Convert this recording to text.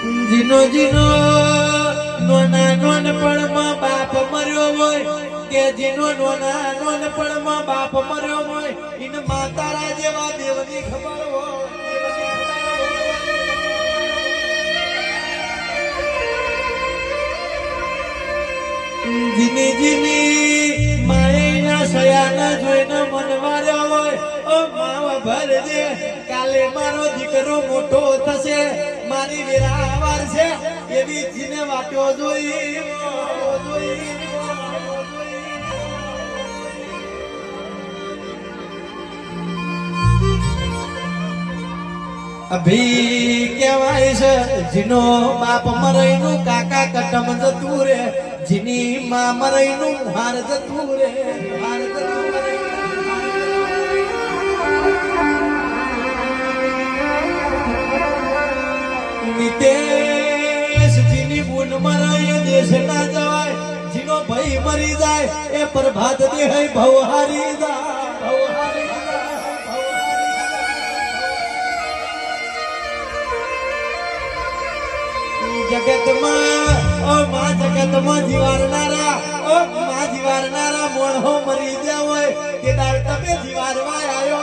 જીનો જીનો નોના નોનપણમાં બાપ મર્યો હોય કે જીનો નોના નોનપણમાં બાપ મર્યો હોય ઇને માતારા જેવા દેવની ખબર હોય જીની જીની માયના સયાના જોઈને મન માર્યો હોય ઓ માવા ભરજે કાલે મારો દીકરો મોટો થશે મારી વેરાવાર છે એવી જીને વાટ્યો જોઈ અભી કહેવાય છે જીનો બાપ મરઈનું કાકા કટમ જતું રે જીની માં મરઈનું હાર જતું રે હાર જતું રે નિતેશ જીની બુન મરાય દેશ ના જવાય જીનો ભાઈ મરી જાય એ પ્રભાત દેહ ભવ હારી જાય જગતમાં ઓ માં જગતમાં જીવારનારા ઓ માં જીવારનારા મોણો મરી ગયા હોય કે દાળ તમે જીવારવા આવ્યો